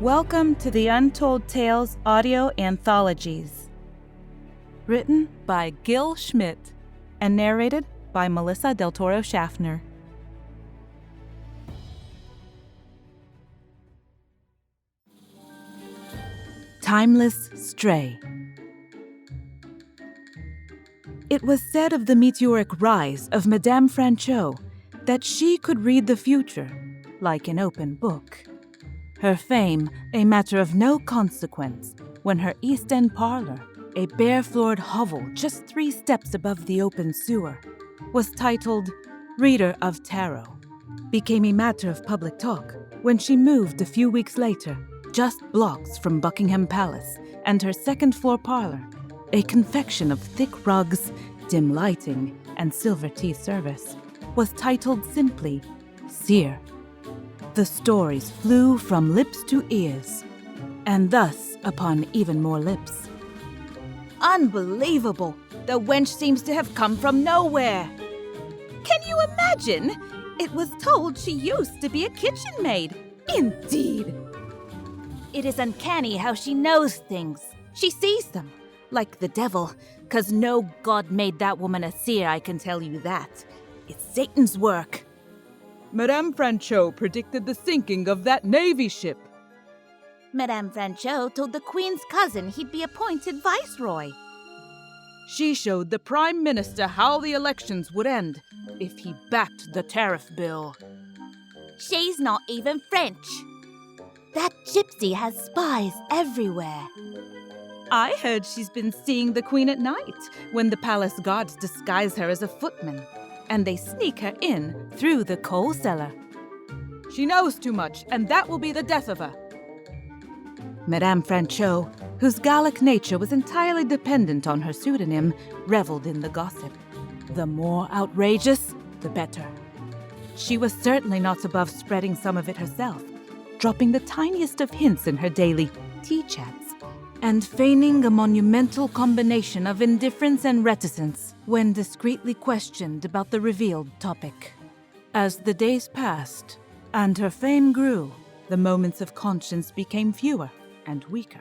Welcome to the Untold Tales audio anthologies. Written by Gil Schmidt and narrated by Melissa Del Toro Schaffner. Timeless Stray. It was said of the meteoric rise of Madame Franchot that she could read the future like an open book. Her fame a matter of no consequence when her East End parlor, a bare-floored hovel just 3 steps above the open sewer, was titled Reader of Tarot, became a matter of public talk when she moved a few weeks later, just blocks from Buckingham Palace and her second-floor parlor, a confection of thick rugs, dim lighting, and silver tea service, was titled simply Seer. The stories flew from lips to ears, and thus upon even more lips. Unbelievable! The wench seems to have come from nowhere. Can you imagine? It was told she used to be a kitchen maid. Indeed! It is uncanny how she knows things. She sees them, like the devil, 'cause no god made that woman a seer, I can tell you that. It's Satan's work. Madame Franchot predicted the sinking of that Navy ship. Madame Franchot told the Queen's cousin he'd be appointed viceroy. She showed the Prime Minister how the elections would end if he backed the tariff bill. She's not even French. That gypsy has spies everywhere. I heard she's been seeing the Queen at night when the palace guards disguise her as a footman, and they sneak her in through the coal cellar. She knows too much, and that will be the death of her. Madame Franchot, whose Gallic nature was entirely dependent on her pseudonym, reveled in the gossip. The more outrageous, the better. She was certainly not above spreading some of it herself, dropping the tiniest of hints in her daily tea chats, and feigning a monumental combination of indifference and reticence when discreetly questioned about the revealed topic. As the days passed, and her fame grew, the moments of conscience became fewer and weaker.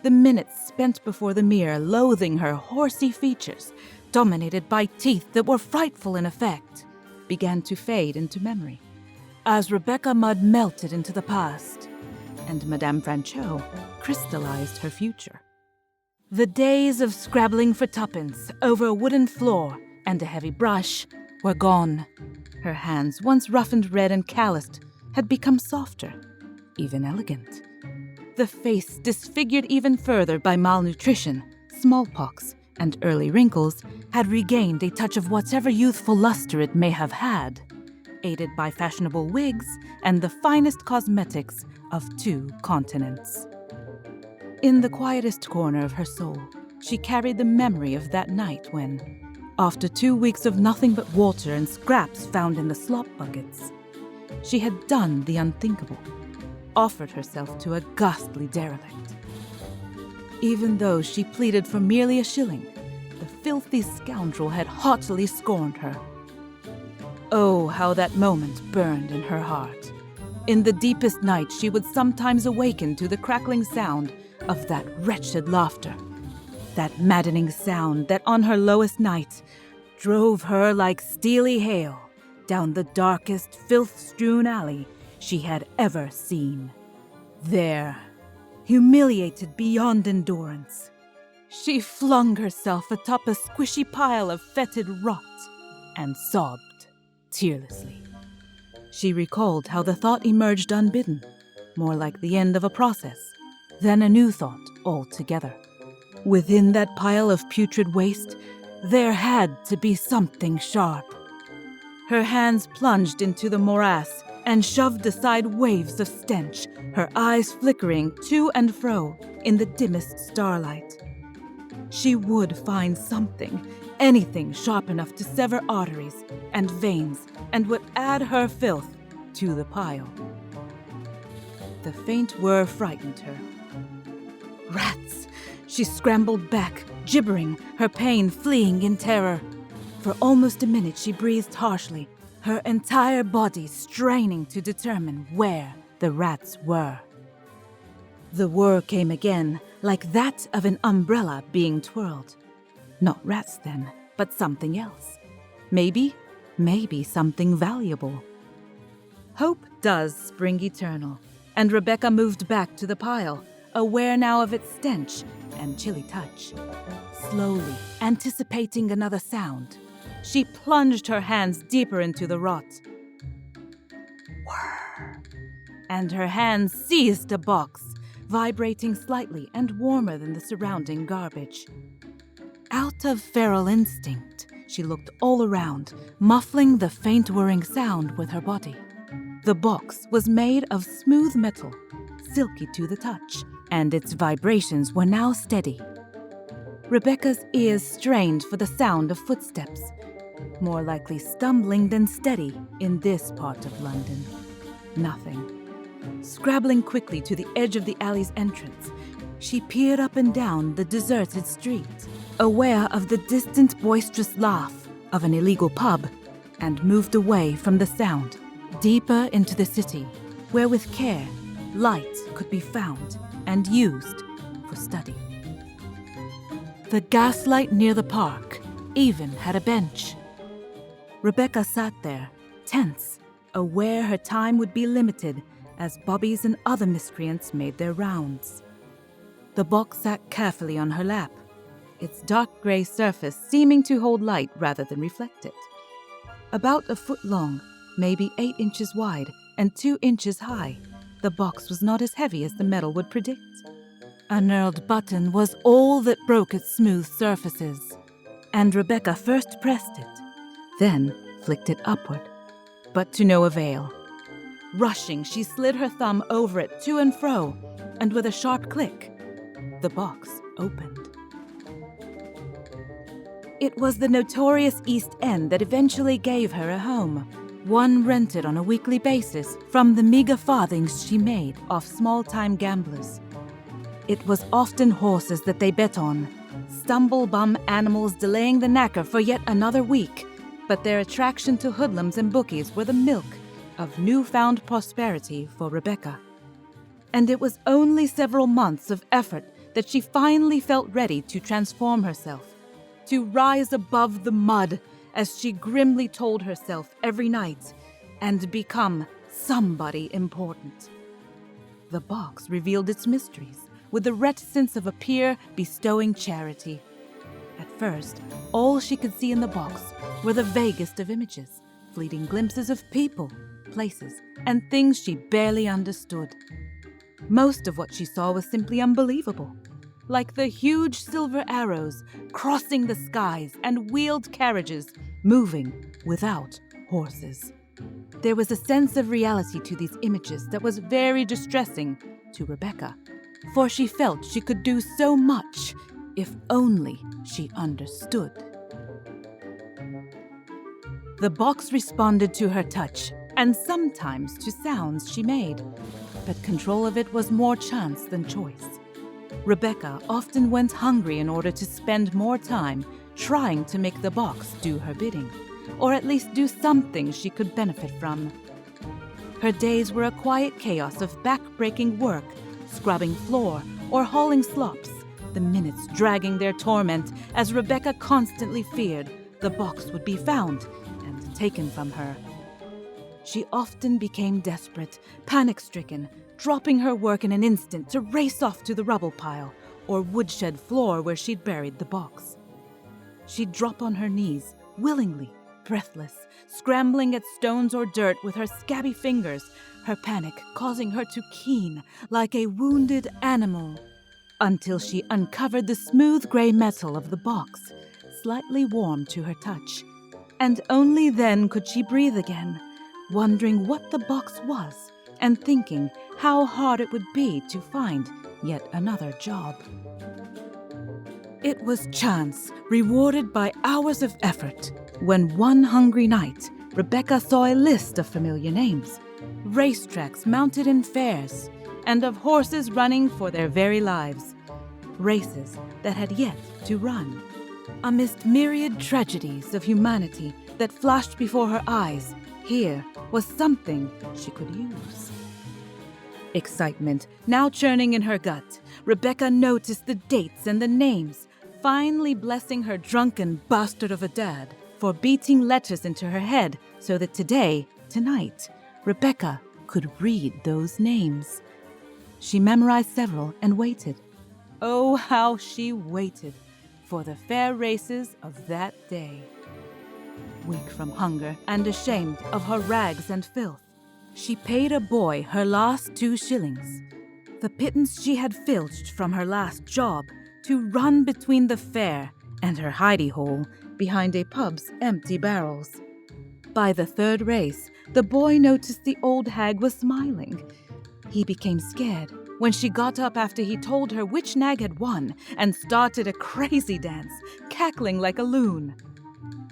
The minutes spent before the mirror loathing her horsey features, dominated by teeth that were frightful in effect, began to fade into memory, as Rebecca Mudd melted into the past, and Madame Franchot crystallized her future. The days of scrabbling for tuppence over a wooden floor and a heavy brush were gone. Her hands, once rough and red and calloused, had become softer, even elegant. The face, disfigured even further by malnutrition, smallpox, and early wrinkles, had regained a touch of whatever youthful luster it may have had, aided by fashionable wigs and the finest cosmetics of 2 continents. In the quietest corner of her soul, she carried the memory of that night when, after 2 weeks of nothing but water and scraps found in the slop buckets, she had done the unthinkable, offered herself to a ghastly derelict. Even though she pleaded for merely a shilling, the filthy scoundrel had haughtily scorned her. Oh, how that moment burned in her heart. In the deepest night, she would sometimes awaken to the crackling sound of that wretched laughter, that maddening sound that on her lowest night drove her like steely hail down the darkest, filth-strewn alley she had ever seen. There, humiliated beyond endurance, she flung herself atop a squishy pile of fetid rot and sobbed tearlessly. She recalled how the thought emerged unbidden, more like the end of a process than a new thought altogether. Within that pile of putrid waste, there had to be something sharp. Her hands plunged into the morass and shoved aside waves of stench, her eyes flickering to and fro in the dimmest starlight. She would find something, anything sharp enough to sever arteries and veins, and would add her filth to the pile. The faint whir frightened her. Rats! She scrambled back, gibbering, her pain fleeing in terror. For almost a minute she breathed harshly, her entire body straining to determine where the rats were. The whir came again, like that of an umbrella being twirled. Not rats then, but something else. Maybe something valuable. Hope does spring eternal, and Rebecca moved back to the pile, aware now of its stench and chilly touch. Slowly, anticipating another sound, she plunged her hands deeper into the rot. Whir! And her hands seized a box, vibrating slightly and warmer than the surrounding garbage. Out of feral instinct, she looked all around, muffling the faint whirring sound with her body. The box was made of smooth metal, silky to the touch, and its vibrations were now steady. Rebecca's ears strained for the sound of footsteps, more likely stumbling than steady in this part of London. Nothing. Scrabbling quickly to the edge of the alley's entrance, she peered up and down the deserted street, aware of the distant boisterous laugh of an illegal pub, and moved away from the sound, deeper into the city, where with care, light could be found and used for study. The gaslight near the park even had a bench. Rebecca sat there, tense, aware her time would be limited as bobbies and other miscreants made their rounds. The box sat carefully on her lap, its dark gray surface seeming to hold light rather than reflect it. About a foot long, maybe 8 inches wide, and 2 inches high, the box was not as heavy as the metal would predict. A knurled button was all that broke its smooth surfaces, and Rebecca first pressed it, then flicked it upward, but to no avail. Rushing, she slid her thumb over it to and fro, and with a sharp click, the box opened. It was the notorious East End that eventually gave her a home, one rented on a weekly basis from the meager farthings she made off small-time gamblers. It was often horses that they bet on, stumble-bum animals delaying the knacker for yet another week, but their attraction to hoodlums and bookies were the milk of newfound prosperity for Rebecca. And it was only several months of effort that she finally felt ready to transform herself, to rise above the mud, as she grimly told herself every night, and become somebody important. The box revealed its mysteries with the reticence of a peer bestowing charity. At first, all she could see in the box were the vaguest of images, fleeting glimpses of people, places, and things she barely understood. Most of what she saw was simply unbelievable, like the huge silver arrows crossing the skies and wheeled carriages moving without horses. There was a sense of reality to these images that was very distressing to Rebecca, for she felt she could do so much if only she understood. The box responded to her touch, and sometimes to sounds she made, but control of it was more chance than choice. Rebecca often went hungry in order to spend more time trying to make the box do her bidding, or at least do something she could benefit from. Her days were a quiet chaos of back-breaking work, scrubbing floor, or hauling slops, the minutes dragging their torment as Rebecca constantly feared the box would be found and taken from her. She often became desperate, panic-stricken, dropping her work in an instant to race off to the rubble pile or woodshed floor where she'd buried the box. She'd drop on her knees, willingly, breathless, scrambling at stones or dirt with her scabby fingers, her panic causing her to keen like a wounded animal, until she uncovered the smooth gray metal of the box, slightly warm to her touch. And only then could she breathe again, wondering what the box was and thinking how hard it would be to find yet another job. It was chance, rewarded by hours of effort, when one hungry night, Rebecca saw a list of familiar names, racetracks mounted in fairs, and of horses running for their very lives, races that had yet to run. Amidst myriad tragedies of humanity that flashed before her eyes, here was something she could use. Excitement now churning in her gut, Rebecca noticed the dates and the names, finally blessing her drunken bastard of a dad for beating letters into her head so that tonight, Rebecca could read those names. She memorized several and waited. Oh, how she waited for the fair races of that day. Weak from hunger and ashamed of her rags and filth, she paid a boy her last 2 shillings, the pittance she had filched from her last job, to run between the fair and her hidey hole behind a pub's empty barrels. By the 3rd race, the boy noticed the old hag was smiling. He became scared when she got up after he told her which nag had won and started a crazy dance, cackling like a loon.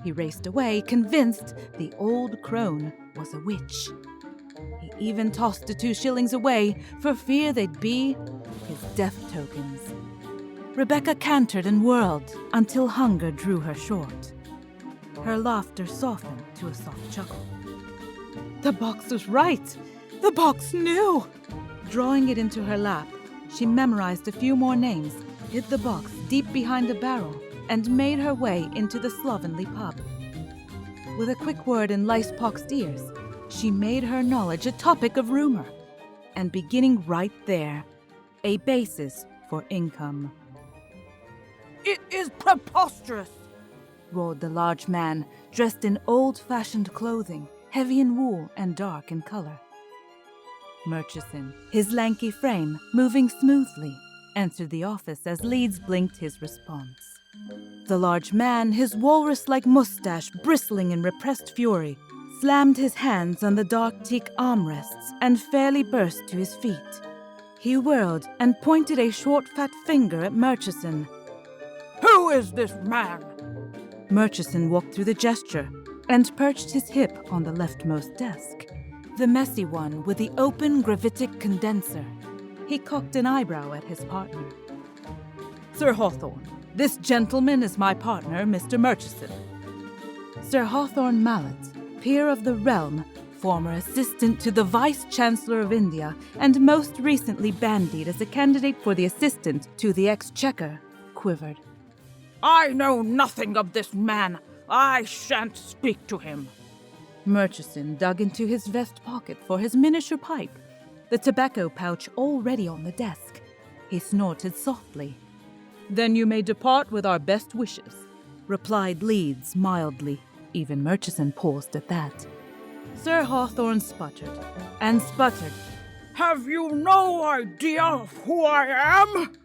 He raced away, convinced the old crone was a witch. He even tossed the 2 shillings away for fear they'd be his death tokens. Rebecca cantered and whirled until hunger drew her short. Her laughter softened to a soft chuckle. The box was right! The box knew! Drawing it into her lap, she memorized a few more names, hid the box deep behind a barrel, and made her way into the slovenly pub. With a quick word in lice-poxed ears, she made her knowledge a topic of rumor, and beginning right there, a basis for income. It is preposterous! Roared the large man, dressed in old-fashioned clothing, heavy in wool and dark in color. Murchison, his lanky frame moving smoothly, entered the office as Leeds blinked his response. The large man, his walrus-like mustache bristling in repressed fury, slammed his hands on the dark teak armrests and fairly burst to his feet. He whirled and pointed a short fat finger at Murchison. Who is this man? Murchison walked through the gesture and perched his hip on the leftmost desk, the messy one with the open gravitic condenser. He cocked an eyebrow at his partner. Sir Hawthorne, this gentleman is my partner, Mr. Murchison. Sir Hawthorne Mallet, peer of the realm, former assistant to the Vice-Chancellor of India, and most recently bandied as a candidate for the assistant to the Exchequer, quivered. I know nothing of this man. I shan't speak to him. Murchison dug into his vest pocket for his miniature pipe, the tobacco pouch already on the desk. He snorted softly. Then you may depart with our best wishes, replied Leeds mildly. Even Murchison paused at that. Sir Hawthorne sputtered. And sputtered. Have you no idea of who I am?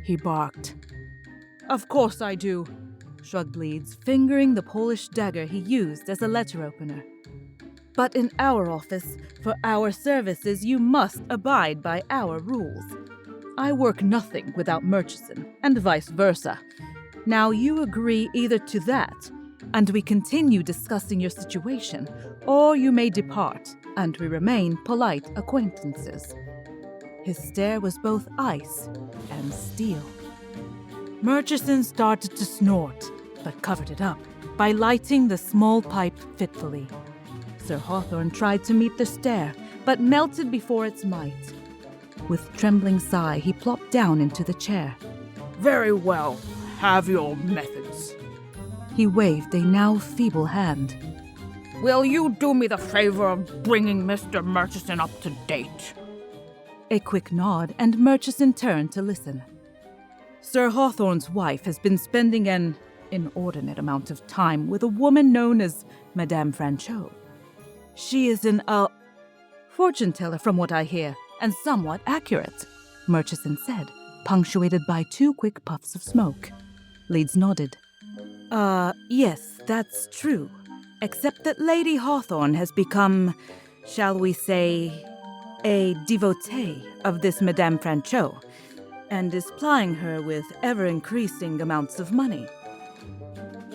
He barked. Of course I do, shrugged Leeds, fingering the Polish dagger he used as a letter opener. But in our office, for our services, you must abide by our rules. I work nothing without Murchison, and vice versa. Now you agree either to that, and we continue discussing your situation, or you may depart, and we remain polite acquaintances. His stare was both ice and steel. Murchison started to snort, but covered it up by lighting the small pipe fitfully. Sir Hawthorne tried to meet the stare, but melted before its might. With trembling sigh, he plopped down into the chair. Very well, have your methods. He waved a now feeble hand. Will you do me the favor of bringing Mr. Murchison up to date? A quick nod, and Murchison turned to listen. Sir Hawthorne's wife has been spending an inordinate amount of time with a woman known as Madame Franchot. She is an, fortune teller from what I hear, and somewhat accurate, Murchison said, punctuated by 2 quick puffs of smoke. Leeds nodded. Yes, that's true. Except that Lady Hawthorne has become, shall we say, a devotee of this Madame Franchot, and is plying her with ever-increasing amounts of money.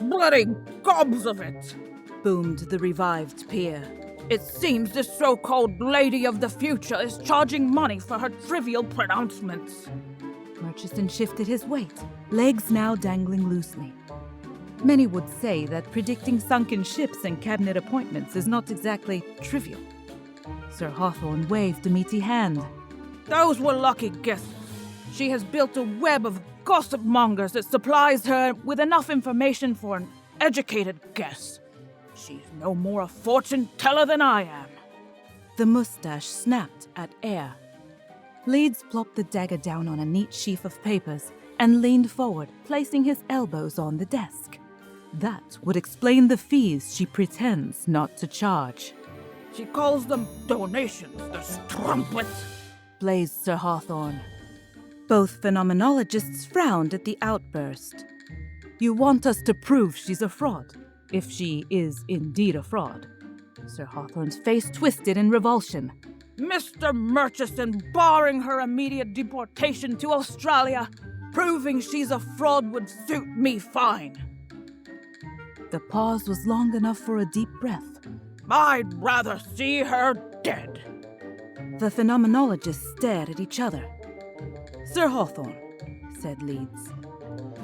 Bloody gobs of it! Boomed the revived peer. It seems this so-called lady of the future is charging money for her trivial pronouncements. Murchison shifted his weight, legs now dangling loosely. Many would say that predicting sunken ships and cabinet appointments is not exactly trivial. Sir Hawthorne waved a meaty hand. Those were lucky guesses. She has built a web of gossip mongers that supplies her with enough information for an educated guess. She's no more a fortune teller than I am. The mustache snapped at air. Leeds plopped the dagger down on a neat sheaf of papers and leaned forward, placing his elbows on the desk. That would explain the fees she pretends not to charge. She calls them donations, the strumpet, blazed Sir Hawthorne. Both phenomenologists frowned at the outburst. You want us to prove she's a fraud, if she is indeed a fraud. Sir Hawthorne's face twisted in revulsion. Mr. Murchison barring her immediate deportation to Australia. Proving she's a fraud would suit me fine. The pause was long enough for a deep breath. I'd rather see her dead. The phenomenologists stared at each other. Sir Hawthorne, said Leeds,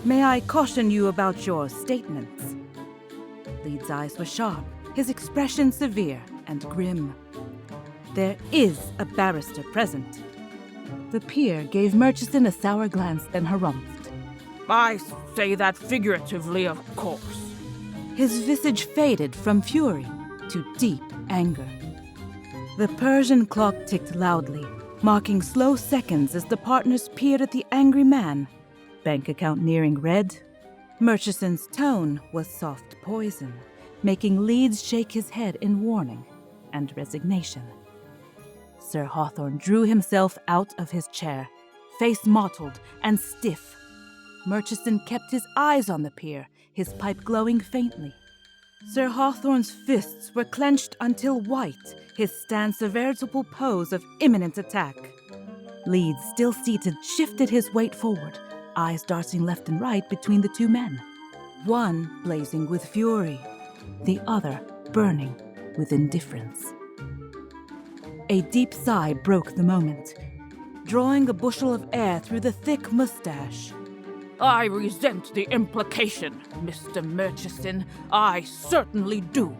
may I caution you about your statements? Leeds' eyes were sharp, his expression severe and grim. There is a barrister present. The peer gave Murchison a sour glance, then harumphed. I say that figuratively, of course. His visage faded from fury to deep anger. The Persian clock ticked loudly, marking slow seconds as the partners peered at the angry man. Bank account nearing red. Murchison's tone was soft poison, making Leeds shake his head in warning and resignation. Sir Hawthorne drew himself out of his chair, face mottled and stiff. Murchison kept his eyes on the peer, his pipe glowing faintly. Sir Hawthorne's fists were clenched until white, his stance a veritable pose of imminent attack. Leeds, still seated, shifted his weight forward, eyes darting left and right between the two men. One blazing with fury, the other burning with indifference. A deep sigh broke the moment, drawing a bushel of air through the thick mustache. I resent the implication, Mr. Murchison. I certainly do.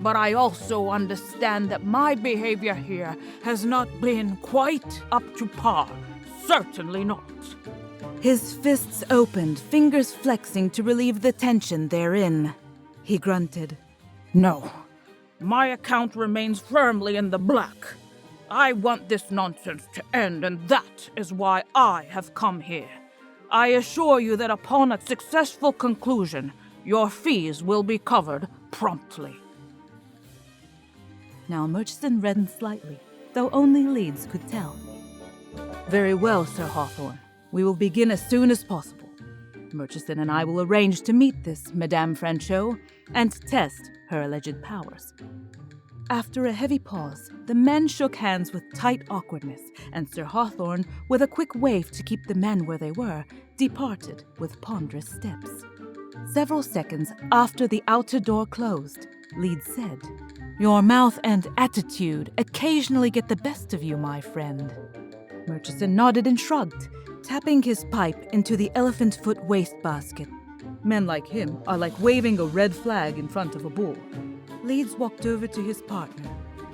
But I also understand that my behavior here has not been quite up to par. Certainly not. His fists opened, fingers flexing to relieve the tension therein. He grunted. No. My account remains firmly in the black. I want this nonsense to end, and that is why I have come here. I assure you that upon a successful conclusion, your fees will be covered promptly. Now Murchison reddened slightly, though only Leeds could tell. Very well, Sir Hawthorne. We will begin as soon as possible. Murchison and I will arrange to meet this Madame Franchot and test her alleged powers. After a heavy pause, the men shook hands with tight awkwardness, and Sir Hawthorne, with a quick wave to keep the men where they were, departed with ponderous steps. Several seconds after the outer door closed, Leeds said, Your mouth and attitude occasionally get the best of you, my friend. Murchison nodded and shrugged, tapping his pipe into the elephant foot wastebasket. Men like him are like waving a red flag in front of a bull. Leeds walked over to his partner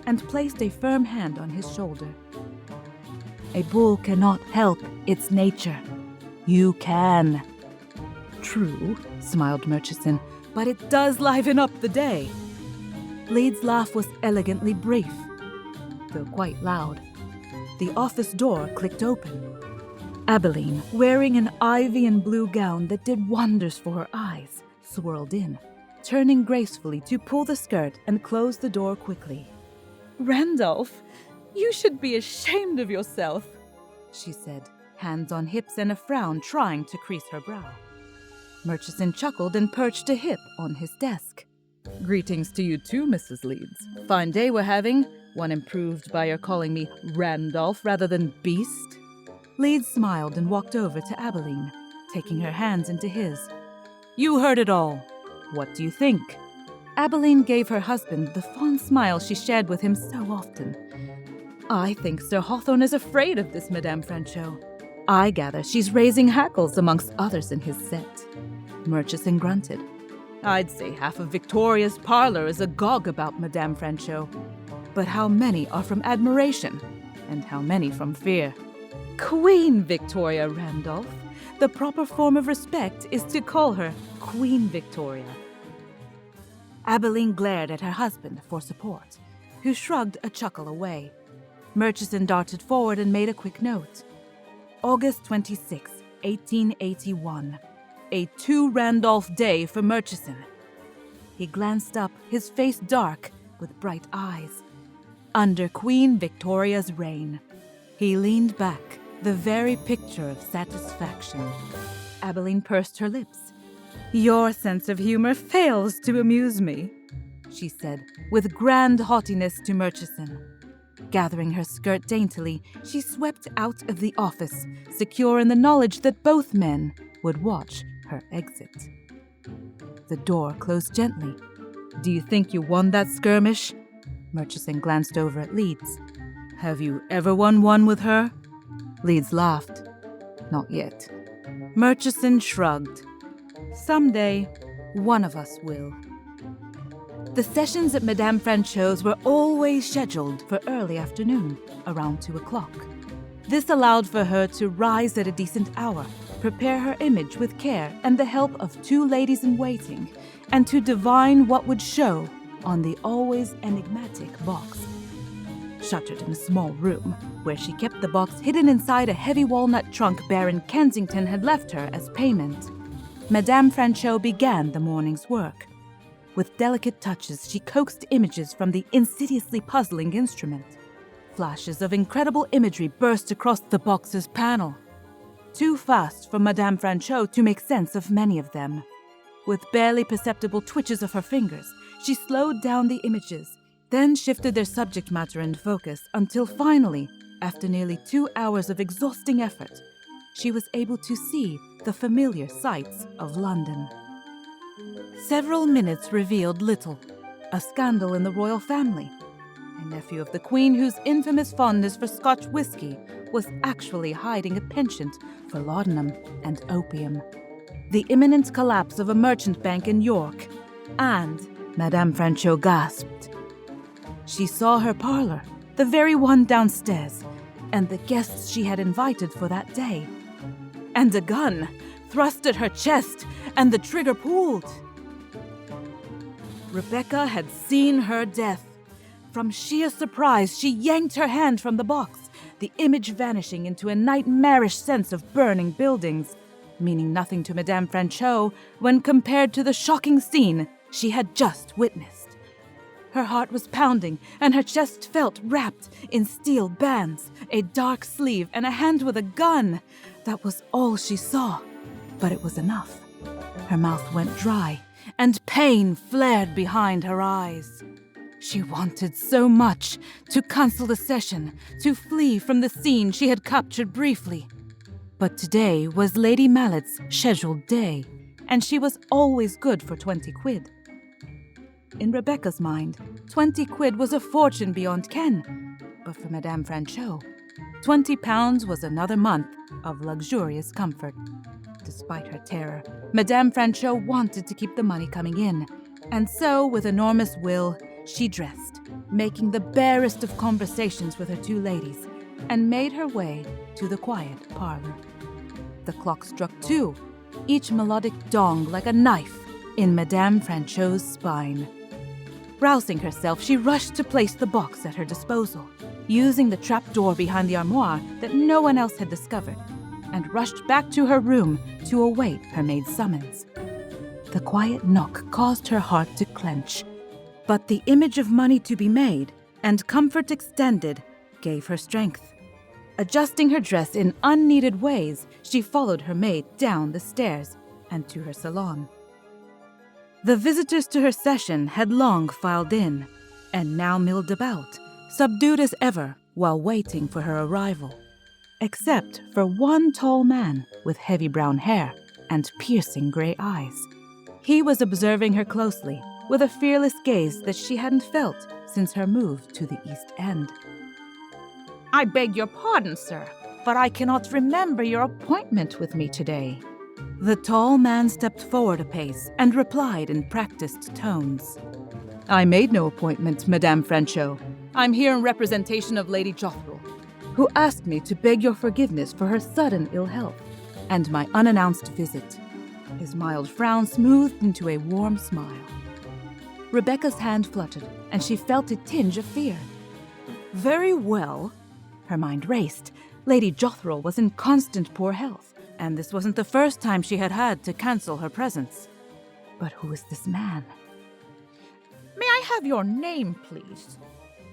and placed a firm hand on his shoulder. A bull cannot help its nature. You can. True, smiled Murchison, but it does liven up the day. Leeds' laugh was elegantly brief, though quite loud. The office door clicked open. Abilene, wearing an ivy and blue gown that did wonders for her eyes, swirled in, turning gracefully to pull the skirt and close the door quickly. Randolph, you should be ashamed of yourself, she said, hands on hips and a frown trying to crease her brow. Murchison chuckled and perched a hip on his desk. Greetings to you too, Mrs. Leeds. Fine day we're having, one improved by your calling me Randolph rather than Beast. Leeds smiled and walked over to Abilene, taking her hands into his. You heard it all. What do you think? Abilene gave her husband the fond smile she shared with him so often. I think Sir Hawthorne is afraid of this Madame Franchot. I gather she's raising hackles amongst others in his set. Murchison grunted. I'd say half of Victoria's parlor is agog about Madame Franchot. But how many are from admiration? And how many from fear? Queen Victoria Randolph. The proper form of respect is to call her Queen Victoria. Abilene glared at her husband for support, who shrugged a chuckle away. Murchison darted forward and made a quick note. August 26, 1881. A 2 Randolph day for Murchison. He glanced up, his face dark, with bright eyes. Under Queen Victoria's reign. He leaned back, the very picture of satisfaction. Abilene pursed her lips. Your sense of humor fails to amuse me, she said, with grand haughtiness to Murchison. Gathering her skirt daintily, she swept out of the office, secure in the knowledge that both men would watch her exit. The door closed gently. Do you think you won that skirmish? Murchison glanced over at Leeds. Have you ever won one with her? Leeds laughed. Not yet. Murchison shrugged. Someday, one of us will. The sessions at Madame Franchot's were always scheduled for early afternoon, around 2 o'clock. This allowed for her to rise at a decent hour, prepare her image with care and the help of 2 ladies-in-waiting, and to divine what would show on the always enigmatic box. Shuttered in a small room, where she kept the box hidden inside a heavy walnut trunk Baron Kensington had left her as payment, Madame Franchot began the morning's work. With delicate touches, she coaxed images from the insidiously puzzling instrument. Flashes of incredible imagery burst across the box's panel. Too fast for Madame Franchot to make sense of many of them. With barely perceptible twitches of her fingers, she slowed down the images, then shifted their subject matter and focus until finally, after nearly 2 hours of exhausting effort, she was able to see the familiar sights of London. Several minutes revealed little. A scandal in the royal family. A nephew of the Queen whose infamous fondness for Scotch whiskey was actually hiding a penchant for laudanum and opium. The imminent collapse of a merchant bank in York. And Madame Franchot gasped. She saw her parlor, the very one downstairs, and the guests she had invited for that day. And a gun thrust at her chest, and the trigger pulled. Rebecca had seen her death. From sheer surprise, she yanked her hand from the box, the image vanishing into a nightmarish sense of burning buildings, meaning nothing to Madame Franchot when compared to the shocking scene she had just witnessed. Her heart was pounding, and her chest felt wrapped in steel bands, a dark sleeve, and a hand with a gun. That was all she saw, but it was enough. Her mouth went dry, and pain flared behind her eyes. She wanted so much to cancel the session, to flee from the scene she had captured briefly. But today was Lady Mallet's scheduled day, and she was always good for 20 quid. In Rebecca's mind, 20 quid was a fortune beyond ken, but for Madame Franchot, £20 was another month of luxurious comfort. Despite her terror, Madame Franchot wanted to keep the money coming in, and so, with enormous will, she dressed, making the barest of conversations with her 2 ladies, and made her way to the quiet parlor. The clock struck 2, each melodic dong like a knife in Madame Franchot's spine. Rousing herself, she rushed to place the box at her disposal, using the trapdoor behind the armoire that no one else had discovered, and rushed back to her room to await her maid's summons. The quiet knock caused her heart to clench, but the image of money to be made and comfort extended gave her strength. Adjusting her dress in unneeded ways, she followed her maid down the stairs and to her salon. The visitors to her session had long filed in, and now milled about, subdued as ever while waiting for her arrival, except for one tall man with heavy brown hair and piercing gray eyes. He was observing her closely, with a fearless gaze that she hadn't felt since her move to the East End. I beg your pardon, sir, but I cannot remember your appointment with me today. The tall man stepped forward a pace and replied in practiced tones. I made no appointment, Madame Franchot. I'm here in representation of Lady Jothwell. who asked me to beg your forgiveness for her sudden ill health and my unannounced visit. His mild frown smoothed into a warm smile. Rebecca's hand fluttered, and she felt a tinge of fear. Very well. Her mind raced. Lady Jothrel was in constant poor health, and this wasn't the first time she had had to cancel her presence. But who is this man? May I have your name, please?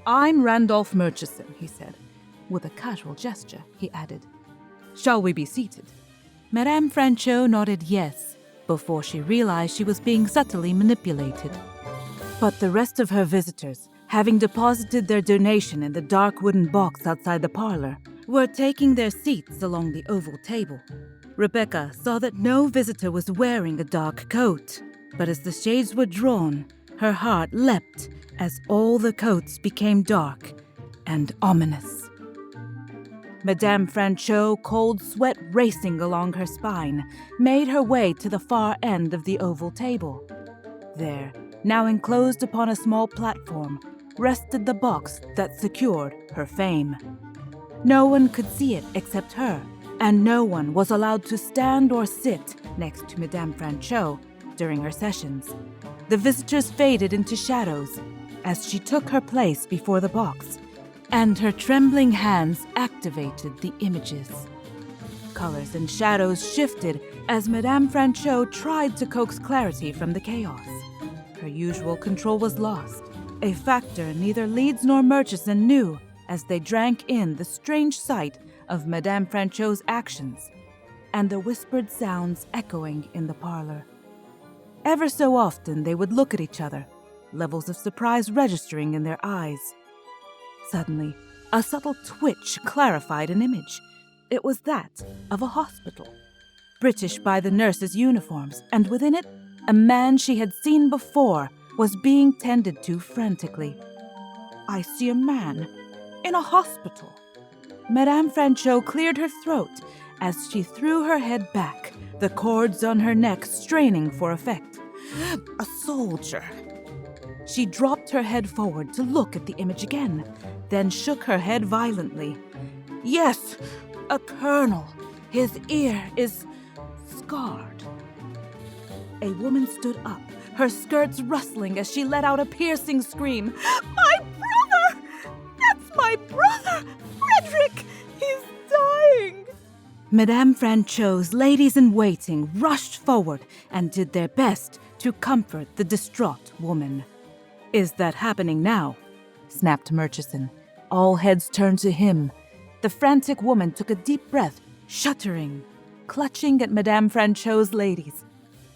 I'm Randolph Murchison, he said. With a casual gesture, he added, Shall we be seated? Madame Franchot nodded yes, before she realized she was being subtly manipulated. But the rest of her visitors, having deposited their donation in the dark wooden box outside the parlor, were taking their seats along the oval table. Rebecca saw that no visitor was wearing a dark coat, but as the shades were drawn, her heart leapt as all the coats became dark and ominous. Madame Franchot, cold sweat racing along her spine, made her way to the far end of the oval table. There, now enclosed upon a small platform, rested the box that secured her fame. No one could see it except her, and no one was allowed to stand or sit next to Madame Franchot during her sessions. The visitors faded into shadows as she took her place before the box, and her trembling hands activated the images. Colors and shadows shifted as Madame Franchot tried to coax clarity from the chaos. Her usual control was lost, a factor neither Leeds nor Murchison knew as they drank in the strange sight of Madame Franchot's actions and the whispered sounds echoing in the parlor. Ever so often they would look at each other, levels of surprise registering in their eyes. Suddenly, a subtle twitch clarified an image. It was that of a hospital. British by the nurses' uniforms, and within it, a man she had seen before was being tended to frantically. I see a man in a hospital. Madame Franchot cleared her throat as she threw her head back, the cords on her neck straining for effect. A soldier. She dropped her head forward to look at the image again, then shook her head violently. Yes, a colonel. His ear is scarred. A woman stood up, her skirts rustling as she let out a piercing scream. My brother! That's my brother! Frederick! He's dying! Madame Franchot's ladies-in-waiting rushed forward and did their best to comfort the distraught woman. Is that happening now? Snapped Murchison. All heads turned to him. The frantic woman took a deep breath, shuddering, clutching at Madame Franchot's ladies.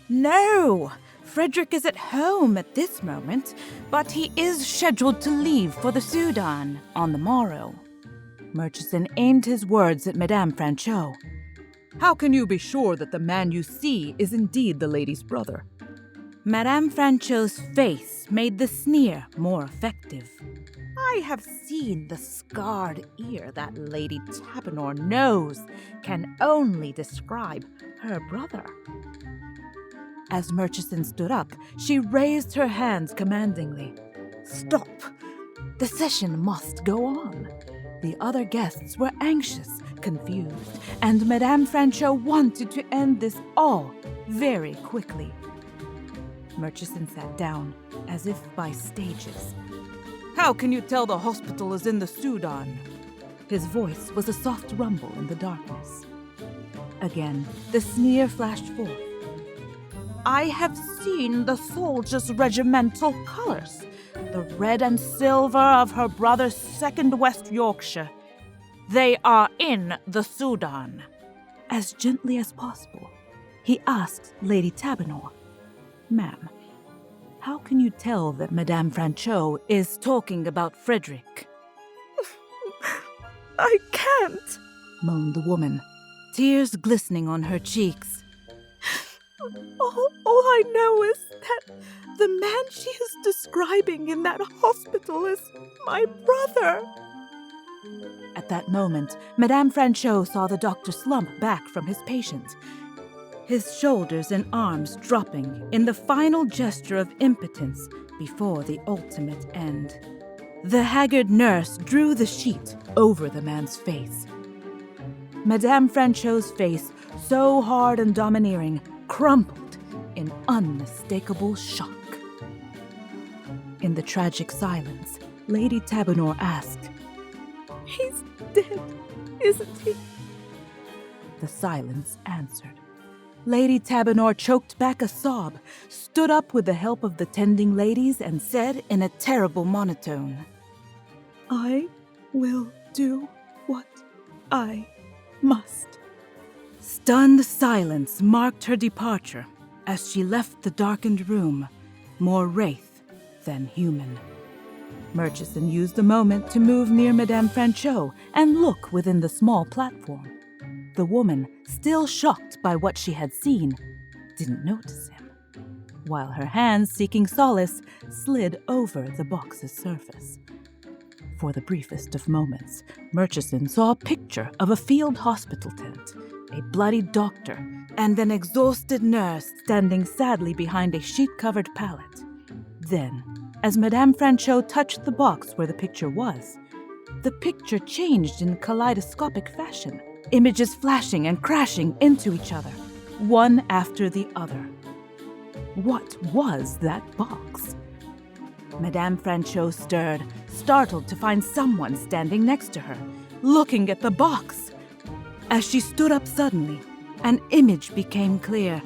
No! Frederick is at home at this moment, but he is scheduled to leave for the Sudan on the morrow. Murchison aimed his words at Madame Franchot. How can you be sure that the man you see is indeed the lady's brother? Madame Franchot's face made the sneer more effective. I have seen the scarred ear that Lady Tabernor knows can only describe her brother. As Murchison stood up, she raised her hands commandingly. Stop! The session must go on. The other guests were anxious, confused, and Madame Franchot wanted to end this all very quickly. Murchison sat down, as if by stages. How can you tell the hospital is in the Sudan? His voice was a soft rumble in the darkness. Again, the sneer flashed forth. I have seen the soldiers' regimental colors, the red and silver of her brother's 2nd West Yorkshire. They are in the Sudan. As gently as possible, he asked Lady Tabernor, Ma'am, how can you tell that Madame Franchot is talking about Frederick? I can't, moaned the woman, tears glistening on her cheeks. All I know is that the man she is describing in that hospital is my brother. At that moment, Madame Franchot saw the doctor slump back from his patient, his shoulders and arms dropping in the final gesture of impotence before the ultimate end. The haggard nurse drew the sheet over the man's face. Madame Franchot's face, so hard and domineering, crumpled in unmistakable shock. In the tragic silence, Lady Tabernor asked, He's dead, isn't he? The silence answered. Lady Tabernor choked back a sob, stood up with the help of the tending ladies, and said in a terrible monotone, I will do what I must. Stunned silence marked her departure as she left the darkened room, more wraith than human. Murchison used the moment to move near Madame Franchot and look within the small platform. The woman, still shocked by what she had seen, didn't notice him, while her hands, seeking solace, slid over the box's surface. For the briefest of moments, Murchison saw a picture of a field hospital tent, a bloodied doctor, and an exhausted nurse standing sadly behind a sheet-covered pallet. Then, as Madame Franchot touched the box where the picture was, the picture changed in kaleidoscopic fashion, images flashing and crashing into each other, one after the other. What was that box? Madame Franchot stirred, startled to find someone standing next to her, looking at the box. As she stood up suddenly, an image became clear.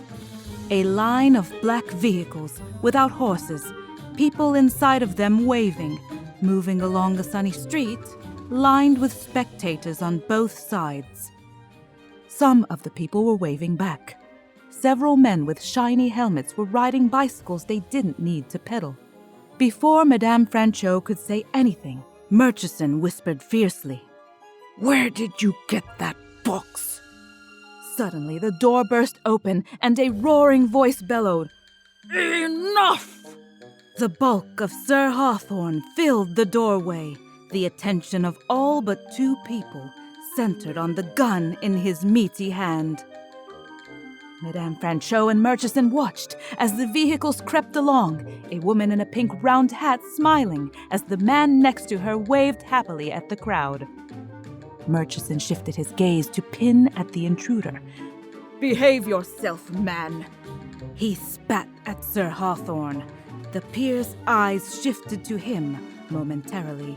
A line of black vehicles without horses, people inside of them waving, moving along a sunny street, lined with spectators on both sides. Some of the people were waving back. Several men with shiny helmets were riding bicycles they didn't need to pedal. Before Madame Franchot could say anything, Murchison whispered fiercely, "Where did you get that box?" Suddenly, the door burst open and a roaring voice bellowed, "Enough!" The bulk of Sir Hawthorne filled the doorway, the attention of all but two people centered on the gun in his meaty hand. Madame Franchot and Murchison watched as the vehicles crept along, a woman in a pink round hat smiling as the man next to her waved happily at the crowd. Murchison shifted his gaze to pin at the intruder. "Behave yourself, man!" He spat at Sir Hawthorne. The peer's eyes shifted to him momentarily.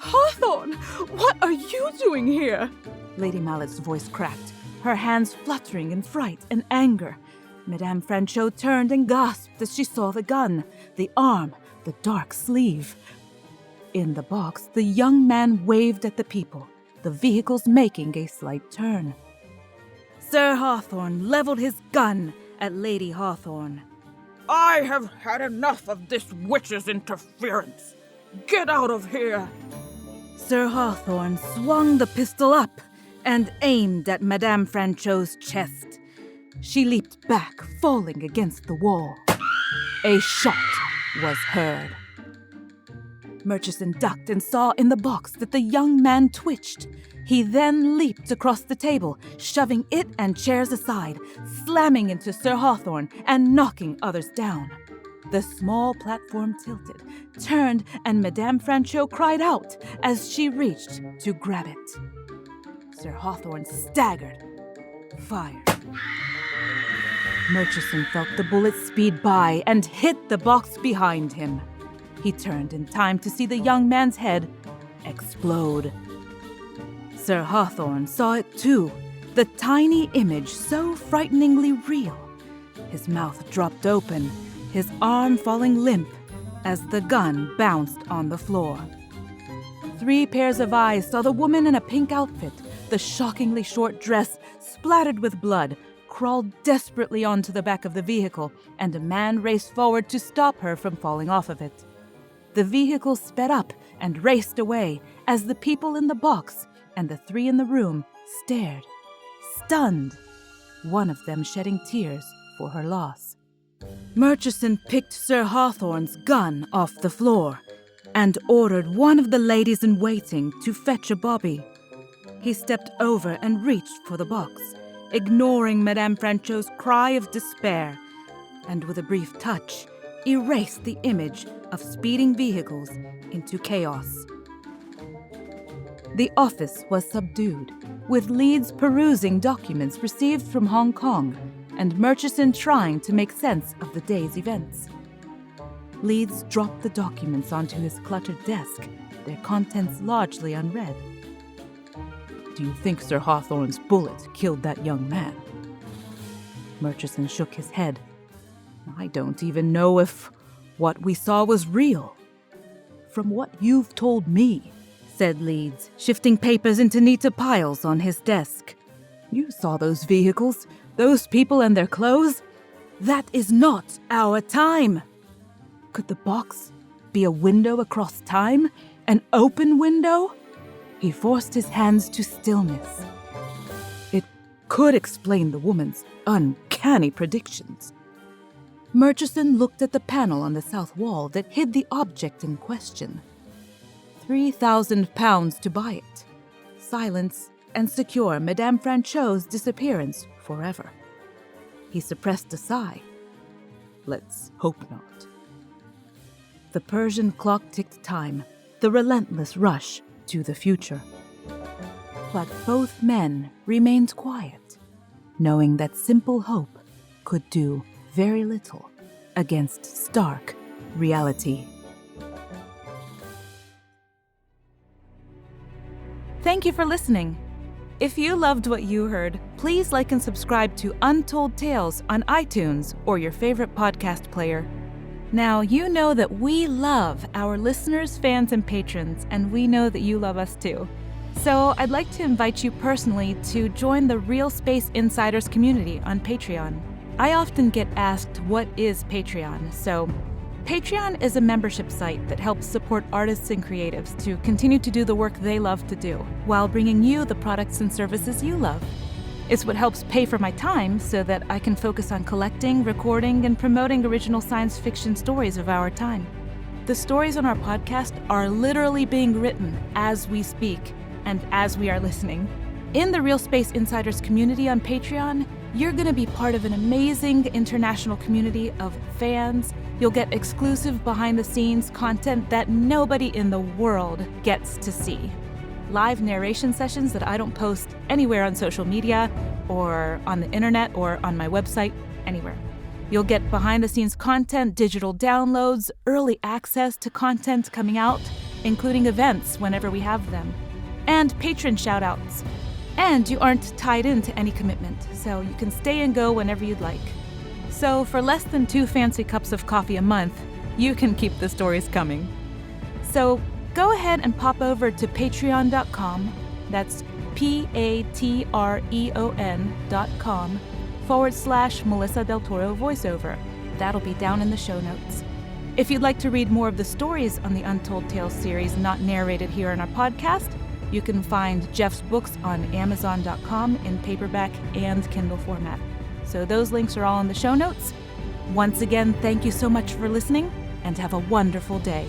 Hawthorne, what are you doing here? Lady Mallet's voice cracked, her hands fluttering in fright and anger. Madame Franchot turned and gasped as she saw the gun, the arm, the dark sleeve. In the box, the young man waved at the people, the vehicles making a slight turn. Sir Hawthorne leveled his gun at Lady Hawthorne. I have had enough of this witch's interference. Get out of here! Sir Hawthorne swung the pistol up and aimed at Madame Franchot's chest. She leaped back, falling against the wall. A shot was heard. Murchison ducked and saw in the box that the young man twitched. He then leaped across the table, shoving it and chairs aside, slamming into Sir Hawthorne and knocking others down. The small platform tilted, turned, and Madame Franchot cried out as she reached to grab it. Sir Hawthorne staggered, fired. Murchison felt the bullet speed by and hit the box behind him. He turned in time to see the young man's head explode. Sir Hawthorne saw it too, the tiny image so frighteningly real. His mouth dropped open, his arm falling limp as the gun bounced on the floor. 3 pairs of eyes saw the woman in a pink outfit, the shockingly short dress splattered with blood, crawled desperately onto the back of the vehicle, and a man raced forward to stop her from falling off of it. The vehicle sped up and raced away as the people in the box and the 3 in the room stared, stunned, one of them shedding tears for her loss. Murchison picked Sir Hawthorne's gun off the floor and ordered one of the ladies in waiting to fetch a bobby. He stepped over and reached for the box, ignoring Madame Franchot's cry of despair, and with a brief touch, erased the image of speeding vehicles into chaos. The office was subdued, with Leeds perusing documents received from Hong Kong and Murchison trying to make sense of the day's events. Leeds dropped the documents onto his cluttered desk, their contents largely unread. "Do you think Sir Hawthorne's bullet killed that young man?" Murchison shook his head. "I don't even know if what we saw was real." "From what you've told me," said Leeds, shifting papers into neater piles on his desk. "You saw those vehicles, those people and their clothes. That is not our time. Could the box be a window across time? An open window?" He forced his hands to stillness. "It could explain the woman's uncanny predictions." Murchison looked at the panel on the south wall that hid the object in question. £3,000 to buy it. Silence and secure Madame Franchot's disappearance forever. He suppressed a sigh. Let's hope not. The Persian clock ticked time, the relentless rush to the future. But both men remained quiet, knowing that simple hope could do very little against stark reality. Thank you for listening. If you loved what you heard, please like and subscribe to Untold Tales on iTunes or your favorite podcast player. Now, you know that we love our listeners, fans, and patrons, and we know that you love us too. So I'd like to invite you personally to join the Real Space Insiders community on Patreon. I often get asked, what is Patreon? So Patreon is a membership site that helps support artists and creatives to continue to do the work they love to do, while bringing you the products and services you love. It's what helps pay for my time so that I can focus on collecting, recording, and promoting original science fiction stories of our time. The stories on our podcast are literally being written as we speak and as we are listening. In the Real Space Insiders community on Patreon, you're going to be part of an amazing international community of fans. You'll get exclusive behind-the-scenes content that nobody in the world gets to see. Live narration sessions that I don't post anywhere on social media or on the internet or on my website, anywhere. You'll get behind-the-scenes content, digital downloads, early access to content coming out, including events whenever we have them, and patron shout-outs. And you aren't tied into any commitment, so you can stay and go whenever you'd like. So for less than 2 fancy cups of coffee a month, you can keep the stories coming. So go ahead and pop over to patreon.com, that's patreon.com/Melissa Del Toro voiceover. That'll be down in the show notes. If you'd like to read more of the stories on the Untold Tales series not narrated here in our podcast, you can find Jeff's books on Amazon.com in paperback and Kindle format. So those links are all in the show notes. Once again, thank you so much for listening, and have a wonderful day.